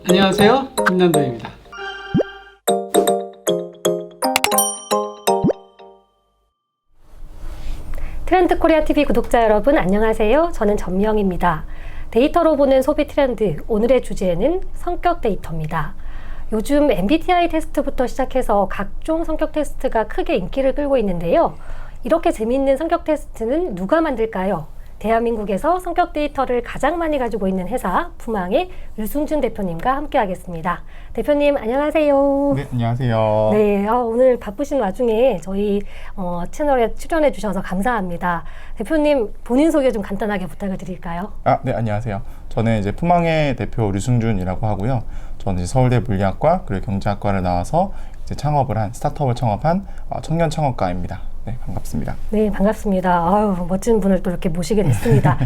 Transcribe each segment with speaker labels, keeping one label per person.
Speaker 1: 안녕하세요, 김남도입니다.
Speaker 2: 트렌드 코리아 TV 구독자 여러분 안녕하세요. 저는 전명입니다. 데이터로 보는 소비 트렌드, 오늘의 주제는 성격 데이터입니다. 요즘 MBTI 테스트부터 시작해서 각종 성격 테스트가 크게 인기를 끌고 있는데요. 이렇게 재미있는 성격 테스트는 누가 만들까요? 대한민국에서 성격 데이터를 가장 많이 가지고 있는 회사 푸망의 류승준 대표님과 함께 하겠습니다. 대표님 안녕하세요.
Speaker 3: 네, 안녕하세요.
Speaker 2: 네, 오늘 바쁘신 와중에 저희 채널에 출연해 주셔서 감사합니다. 대표님 본인 소개 좀 간단하게 부탁을 드릴까요?
Speaker 3: 네, 안녕하세요. 저는 이제 푸망의 대표 류승준이라고 하고요. 저는 이제 서울대 물리학과 그리고 경제학과를 나와서 이제 스타트업을 창업한 청년 창업가입니다. 네, 반갑습니다.
Speaker 2: 네, 반갑습니다. 아유, 멋진 분을 또 이렇게 모시게 됐습니다.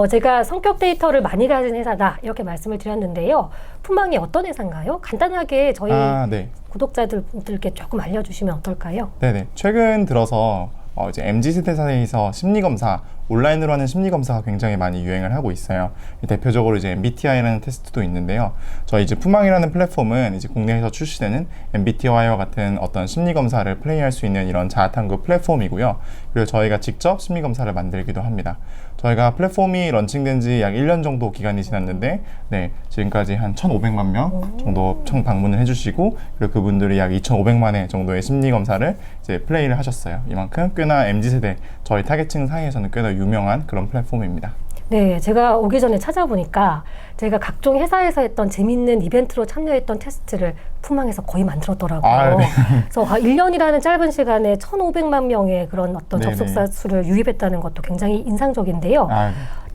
Speaker 2: 제가 성격 데이터를 많이 가진 회사다 이렇게 말씀을 드렸는데요. 푸망이 어떤 회사인가요? 간단하게 저희
Speaker 3: 네.
Speaker 2: 구독자들께 조금 알려주시면 어떨까요?
Speaker 3: 네네. 최근 들어서 이제 MZ세대 사이에서 심리검사, 온라인으로 하는 심리검사가 굉장히 많이 유행을 하고 있어요. 대표적으로 이제 MBTI라는 테스트도 있는데요. 저희 이제 푸망이라는 플랫폼은 이제 국내에서 출시되는 MBTI와 같은 어떤 심리검사를 플레이할 수 있는 이런 자아탐구 플랫폼이고요. 그리고 저희가 직접 심리검사를 만들기도 합니다. 저희가 플랫폼이 런칭된 지 약 1년 정도 기간이 지났는데, 네, 지금까지 한 1,500만 명 정도 총 방문을 해주시고, 그리고 그분들이 약 2,500만 회 정도의 심리검사를 이제 플레이를 하셨어요. 이만큼 꽤나 MZ세대, 저희 타겟층 사이에서는 꽤나 유명한 그런 플랫폼입니다.
Speaker 2: 네, 제가 오기 전에 찾아보니까 제가 각종 회사에서 했던 재밌는 이벤트로 참여했던 테스트를 푸망에서 거의 만들었더라고요.
Speaker 3: 네.
Speaker 2: 그래서 1년이라는 짧은 시간에 1,500만 명의 그런 어떤
Speaker 3: 네네.
Speaker 2: 접속자 수를 유입했다는 것도 굉장히 인상적인데요.
Speaker 3: 네.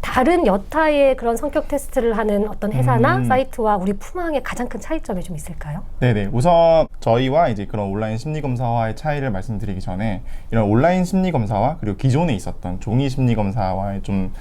Speaker 2: 다른 여타의 그런 성격 테스트를 하는 어떤 회사나 사이트와 우리 푸망의 가장 큰 차이점이 좀 있을까요?
Speaker 3: 네네. 우선 저희와 이제 그런 온라인 심리검사와의 차이를 말씀드리기 전에 이런 온라인 심리검사와 그리고 기존에 있었던 종이 심리검사와의 좀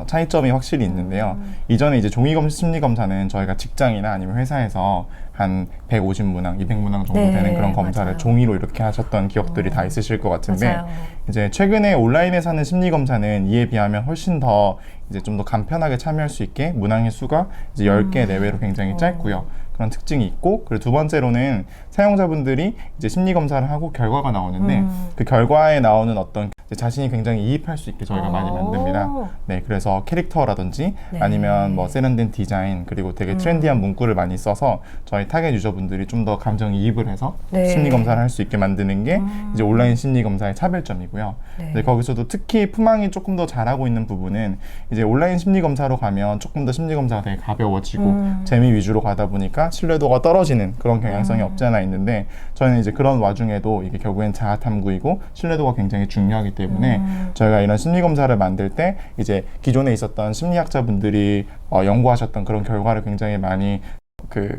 Speaker 3: 차이점이 확실히 있는데요. 이전에 이제 종이 심리검사는 저희가 직장이나 아니면 회사에서 한 150문항, 200문항 정도
Speaker 2: 네,
Speaker 3: 되는 그런 검사를
Speaker 2: 맞아요.
Speaker 3: 종이로 이렇게 하셨던 기억들이 다 있으실 것 같은데,
Speaker 2: 맞아요.
Speaker 3: 이제 최근에 온라인에서 하는 심리검사는 이에 비하면 훨씬 더 이제 좀 더 간편하게 참여할 수 있게 문항의 수가 이제 10개 내외로 굉장히 짧고요. 그런 특징이 있고, 그리고 두 번째로는 사용자분들이 이제 심리검사를 하고 결과가 나오는데 그 결과에 나오는 어떤 자신이 굉장히 이입할 수 있게 저희가 많이 만듭니다. 네, 그래서 캐릭터라든지
Speaker 2: 네.
Speaker 3: 아니면 뭐 세련된 디자인 그리고 되게 트렌디한 문구를 많이 써서 저희 타겟 유저분들이 좀 더 감정이입을 해서
Speaker 2: 네.
Speaker 3: 심리검사를 할 수 있게 만드는 게 이제 온라인 심리검사의 차별점이고요.
Speaker 2: 네.
Speaker 3: 네, 거기서도 특히 푸망이 조금 더 잘하고 있는 부분은 이제 온라인 심리검사로 가면 조금 더 심리검사가 되게 가벼워지고 재미 위주로 가다 보니까 신뢰도가 떨어지는 그런 경향성이 없지 않아 있는데, 저희는 이제 그런 와중에도 이게 결국엔 자아탐구이고 신뢰도가 굉장히 중요하기 때문에 저희가 이런 심리검사를 만들 때 이제 기존에 있었던 심리학자분들이 연구하셨던 그런 결과를 굉장히 많이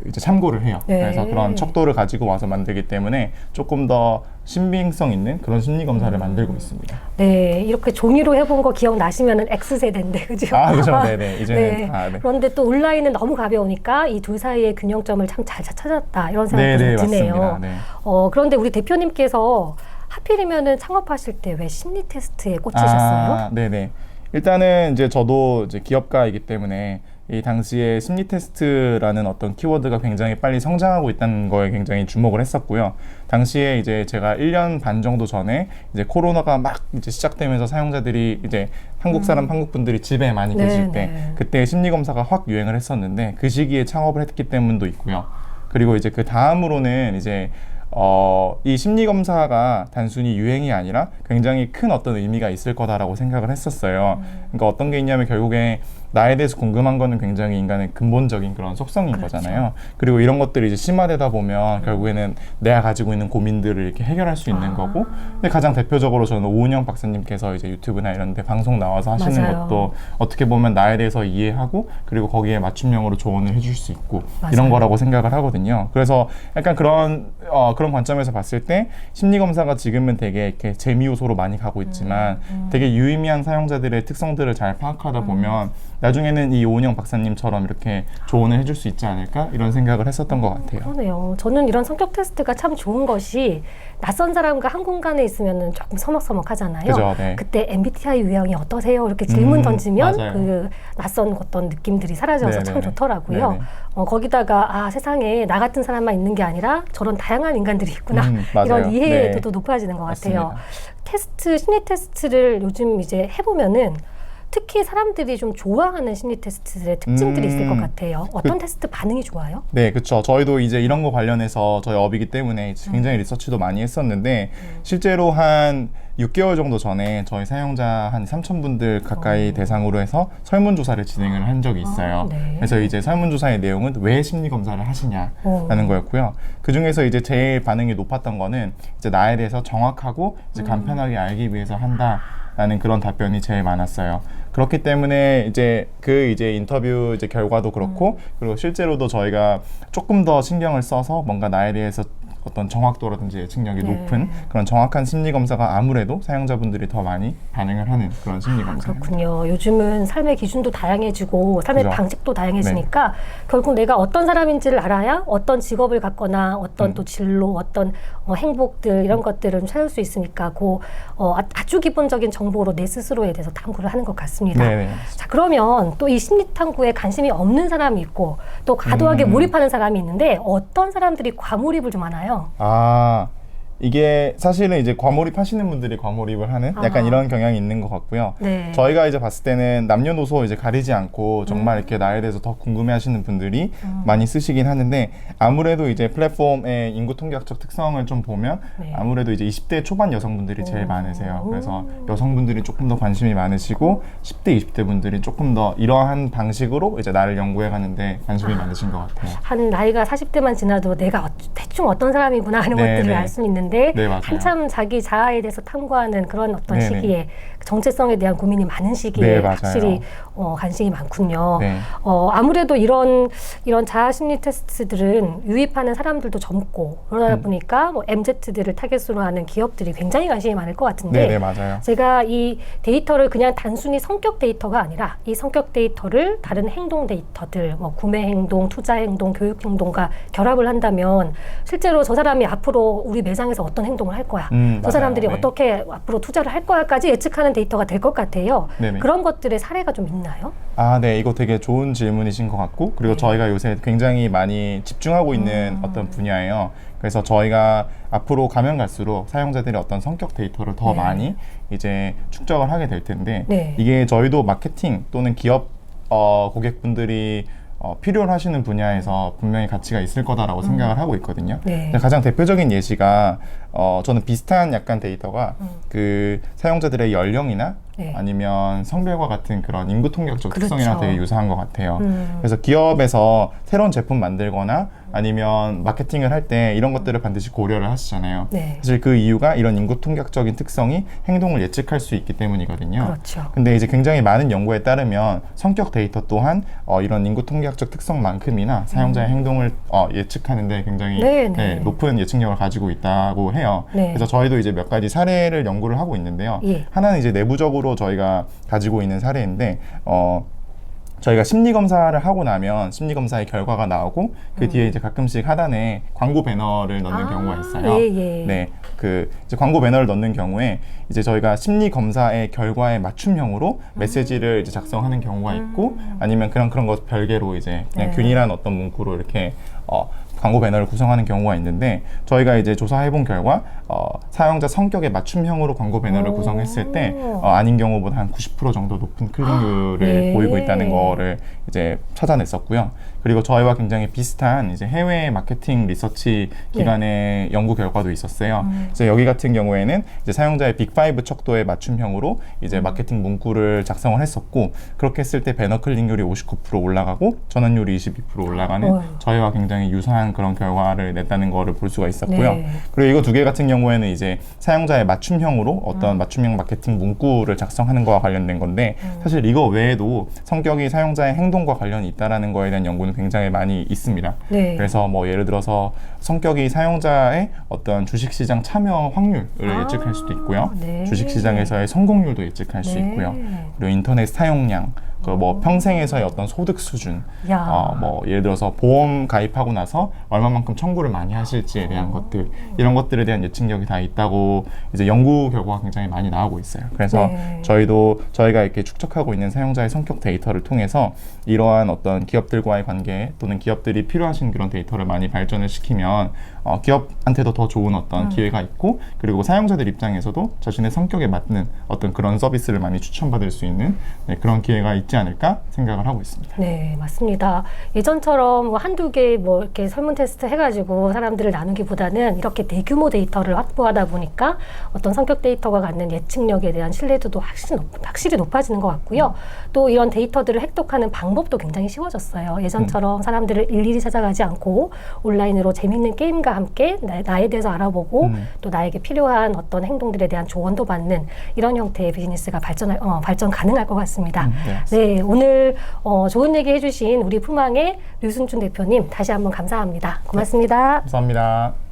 Speaker 3: 이제 참고를 해요.
Speaker 2: 네.
Speaker 3: 그래서 그런 척도를 가지고 와서 만들기 때문에 조금 더 신빙성 있는 그런 심리검사를 만들고 있습니다.
Speaker 2: 네, 이렇게 종이로 해본 거 기억나시면은 X세대인데, 그죠?
Speaker 3: 그렇죠. 네네. 이제는.
Speaker 2: 네.
Speaker 3: 네.
Speaker 2: 그런데 또 온라인은 너무 가벼우니까 이 둘 사이의 균형점을 참 잘 찾았다 이런 생각이
Speaker 3: 네네,
Speaker 2: 좀 드네요.
Speaker 3: 맞습니다. 네.
Speaker 2: 그런데 우리 대표님께서 하필이면은 창업하실 때 왜 심리 테스트에 꽂히셨어요?
Speaker 3: 네네. 일단은 이제 저도 이제 기업가이기 때문에 이 당시에 심리 테스트라는 어떤 키워드가 굉장히 빨리 성장하고 있다는 거에 굉장히 주목을 했었고요. 당시에 이제 제가 1년 반 정도 전에 이제 코로나가 막 이제 시작되면서 사용자들이 이제 한국 사람, 한국 분들이 집에 많이 계실 때 그때 심리 검사가 확 유행을 했었는데 그 시기에 창업을 했기 때문도 있고요. 그리고 이제 그 다음으로는 이제 이 심리검사가 단순히 유행이 아니라 굉장히 큰 어떤 의미가 있을 거다라고 생각을 했었어요. 그러니까 어떤 게 있냐면 결국에 나에 대해서 궁금한 거는 굉장히 인간의 근본적인 그런 속성인
Speaker 2: 그렇죠.
Speaker 3: 거잖아요. 그리고 이런 것들이 이제 심화되다 보면 결국에는 내가 가지고 있는 고민들을 이렇게 해결할 수 있는 거고, 근데 가장 대표적으로 저는 오은영 박사님께서 이제 유튜브나 이런 데 방송 나와서 하시는
Speaker 2: 맞아요.
Speaker 3: 것도 어떻게 보면 나에 대해서 이해하고 그리고 거기에 맞춤형으로 조언을 해줄 수 있고
Speaker 2: 맞아요.
Speaker 3: 이런 거라고 생각을 하거든요. 그래서 약간 그런 관점에서 봤을 때 심리검사가 지금은 되게 이렇게 재미 요소로 많이 가고 있지만 되게 유의미한 사용자들의 특성들을 잘 파악하다 보면 나중에는 이 오은영 박사님처럼 이렇게 조언을 해줄 수 있지 않을까 이런 생각을 했었던 것 같아요.
Speaker 2: 그러네요. 저는 이런 성격 테스트가 참 좋은 것이 낯선 사람과 한 공간에 있으면 조금 서먹서먹하잖아요.
Speaker 3: 그죠, 네.
Speaker 2: 그때 MBTI 유형이 어떠세요? 이렇게 질문 던지면
Speaker 3: 맞아요.
Speaker 2: 그 낯선 어떤 느낌들이 사라져서
Speaker 3: 네네네.
Speaker 2: 참 좋더라고요.
Speaker 3: 네네.
Speaker 2: 거기다가 세상에 나 같은 사람만 있는 게 아니라 저런 다양한 인간들이 있구나.
Speaker 3: 맞아요.
Speaker 2: 이런 이해도도
Speaker 3: 네.
Speaker 2: 높아지는 것 같아요.
Speaker 3: 맞습니다.
Speaker 2: 테스트, 심리 테스트를 요즘 이제 해보면은 특히 사람들이 좀 좋아하는 심리 테스트의 특징들이 있을 것 같아요. 어떤 테스트 반응이 좋아요?
Speaker 3: 네, 그렇죠. 저희도 이제 이런 거 관련해서 저희 업이기 때문에 굉장히 리서치도 많이 했었는데 실제로 한 6개월 정도 전에 저희 사용자 한 3,000분들 가까이 대상으로 해서 설문조사를 진행을 한 적이 있어요.
Speaker 2: 네.
Speaker 3: 그래서 이제 설문조사의 내용은 왜 심리검사를 하시냐라는 거였고요. 그 중에서 이제 제일 반응이 높았던 거는 이제 나에 대해서 정확하고 이제 간편하게 알기 위해서 한다라는 그런 답변이 제일 많았어요. 그렇기 때문에 이제 이제 인터뷰 이제 결과도 그렇고 그리고 실제로도 저희가 조금 더 신경을 써서 뭔가 나에 대해서 어떤 정확도라든지 예측력이 높은 그런 정확한 심리 검사가 아무래도 사용자분들이 더 많이 반응을 하는 그런 심리 검사입니다.
Speaker 2: 그렇군요. 요즘은 삶의 기준도 다양해지고 삶의
Speaker 3: 그죠.
Speaker 2: 방식도 다양해지니까 결국 내가 어떤 사람인지를 알아야 어떤 직업을 갖거나 어떤 또 진로, 어떤 행복들 이런 것들을 좀 찾을 수 있으니까 아주 기본적인 정보로 내 스스로에 대해서 탐구를 하는 것 같습니다.
Speaker 3: 네네.
Speaker 2: 자, 그러면 또 이 심리 탐구에 관심이 없는 사람이 있고 또 과도하게 몰입하는 사람이 있는데 어떤 사람들이 과몰입을 좀 하나요?
Speaker 3: 이게 사실은 이제 과몰입하시는 분들이 과몰입을 하는 약간 이런 경향이 있는 것 같고요.
Speaker 2: 네.
Speaker 3: 저희가 이제 봤을 때는 남녀노소 이제 가리지 않고 정말 이렇게 나에 대해서 더 궁금해하시는 분들이 많이 쓰시긴 하는데 아무래도 이제 플랫폼의 인구 통계학적 특성을 좀 보면 아무래도 이제 20대 초반 여성분들이 제일 많으세요. 그래서 여성분들이 조금 더 관심이 많으시고 10대, 20대 분들이 조금 더 이러한 방식으로 이제 나를 연구해 가는데 관심이 많으신 것 같아요.
Speaker 2: 한 나이가 40대만 지나도 내가 대충 어떤 사람이구나 하는 것들을 알 수 있는데
Speaker 3: 네, 맞아요.
Speaker 2: 한참 자기 자아에 대해서 탐구하는 그런 어떤
Speaker 3: 네네.
Speaker 2: 시기에 정체성에 대한 고민이 많은 시기에
Speaker 3: 네, 맞아요.
Speaker 2: 확실히 관심이 많군요.
Speaker 3: 네.
Speaker 2: 아무래도 이런 자아 심리 테스트들은 유입하는 사람들도 젊고 그러다 보니까 MZ들을 타겟으로 하는 기업들이 굉장히 관심이 많을 것 같은데
Speaker 3: 네, 맞아요.
Speaker 2: 제가 이 데이터를 그냥 단순히 성격 데이터가 아니라 이 성격 데이터를 다른 행동 데이터들, 구매 행동, 투자 행동, 교육 행동과 결합을 한다면 실제로 저 사람이 앞으로 우리 매장에서 어떤 행동을 할 거야, 저
Speaker 3: 맞아요.
Speaker 2: 사람들이
Speaker 3: 네.
Speaker 2: 어떻게 앞으로 투자를 할 거야까지 예측하는 데이터가 될 것 같아요.
Speaker 3: 네네.
Speaker 2: 그런 것들의 사례가 좀 있나요?
Speaker 3: 네, 이거 되게 좋은 질문이신 것 같고 그리고 저희가 요새 굉장히 많이 집중하고 있는 어떤 분야예요. 그래서 저희가 앞으로 가면 갈수록 사용자들의 어떤 성격 데이터를 더 많이 이제 축적을 하게 될 텐데 이게 저희도 마케팅 또는 기업 고객분들이 필요로 하시는 분야에서 분명히 가치가 있을 거다라고 생각을 하고 있거든요. 가장 대표적인 예시가 저는 비슷한 약간 데이터가 그 사용자들의 연령이나 아니면 성별과 같은 그런 인구 통계학적 특성이랑 되게 유사한 것 같아요. 그래서 기업에서 새로운 제품 만들거나 아니면 마케팅을 할 때 이런 것들을 반드시 고려를 하시잖아요. 사실 그 이유가 이런 인구 통계학적인 특성이 행동을 예측할 수 있기 때문이거든요.
Speaker 2: 그렇죠.
Speaker 3: 근데 이제 굉장히 많은 연구에 따르면 성격 데이터 또한 이런 인구 통계학적 특성만큼이나 사용자의 행동을 예측하는데 굉장히 높은 예측력을 가지고 있다고 해요. 그래서 저희도 이제 몇 가지 사례를 연구를 하고 있는데요. 하나는 이제 내부적으로 저희가 가지고 있는 사례인데 저희가 심리 검사를 하고 나면 심리 검사의 결과가 나오고 그 뒤에 이제 가끔씩 하단에 광고 배너를 넣는 경우가 있어요. 네, 이제 광고 배너를 넣는 경우에 이제 저희가 심리 검사의 결과에 맞춤형으로 메시지를 이제 작성하는 경우가 있고 아니면 그런 것 별개로 이제 그냥 균일한 어떤 문구로 이렇게 광고 배너를 구성하는 경우가 있는데 저희가 이제 조사해본 결과 사용자 성격에 맞춤형으로 광고 배너를 구성했을 때 아닌 경우보다 한 90% 정도 높은 클릭률을 보이고 있다는 거를 이제 찾아냈었고요. 그리고 저희와 굉장히 비슷한 이제 해외 마케팅 리서치 기관의 연구 결과도 있었어요. 그래서 여기 같은 경우에는 이제 사용자의 빅5 척도에 맞춤형으로 이제 마케팅 문구를 작성을 했었고 그렇게 했을 때 배너 클릭률이 59% 올라가고 전환율이 22% 올라가는 저희와 굉장히 유사한 그런 결과를 냈다는 거를 볼 수가 있었고요. 그리고 이거 두 개 같은 경우에는 이제 사용자의 맞춤형으로 어떤 맞춤형 마케팅 문구를 작성하는 거와 관련된 건데 사실 이거 외에도 성격이 사용자의 행동과 관련이 있다라는 거에 대한 연구는 굉장히 많이 있습니다. 그래서 뭐 예를 들어서 성격이 사용자의 어떤 주식시장 참여 확률을 예측할 수도 있고요. 주식시장에서의 성공률도 예측할 수 있고요. 그리고 인터넷 사용량 그 뭐 평생에서의 어떤 소득 수준,
Speaker 2: 야.
Speaker 3: 뭐 예를 들어서 보험 가입하고 나서 얼마만큼 청구를 많이 하실지에 대한 것들, 이런 것들에 대한 예측력이 다 있다고 이제 연구 결과가 굉장히 많이 나오고 있어요. 그래서
Speaker 2: 네.
Speaker 3: 저희가 이렇게 축적하고 있는 사용자의 성격 데이터를 통해서 이러한 어떤 기업들과의 관계 또는 기업들이 필요하신 그런 데이터를 많이 발전을 시키면 기업한테도 더 좋은 어떤 기회가 있고, 그리고 사용자들 입장에서도 자신의 성격에 맞는 어떤 그런 서비스를 많이 추천받을 수 있는 그런 기회가 있지 않을까 생각을 하고 있습니다.
Speaker 2: 네, 맞습니다. 예전처럼 뭐 한두 개 뭐 이렇게 설문 테스트 해가지고 사람들을 나누기보다는 이렇게 대규모 데이터를 확보하다 보니까 어떤 성격 데이터가 갖는 예측력에 대한 신뢰도도 확실히 높아지는 것 같고요. 또 이런 데이터들을 획득하는 방법도 굉장히 쉬워졌어요. 예전처럼 사람들을 일일이 찾아가지 않고 온라인으로 재밌는 게임과 함께 나에 대해서 알아보고 또 나에게 필요한 어떤 행동들에 대한 조언도 받는 이런 형태의 비즈니스가 발전 가능할 것 같습니다. 네, 오늘 좋은 얘기 해주신 우리 푸망의 류순준 대표님 다시 한번 감사합니다. 고맙습니다.
Speaker 3: 감사합니다.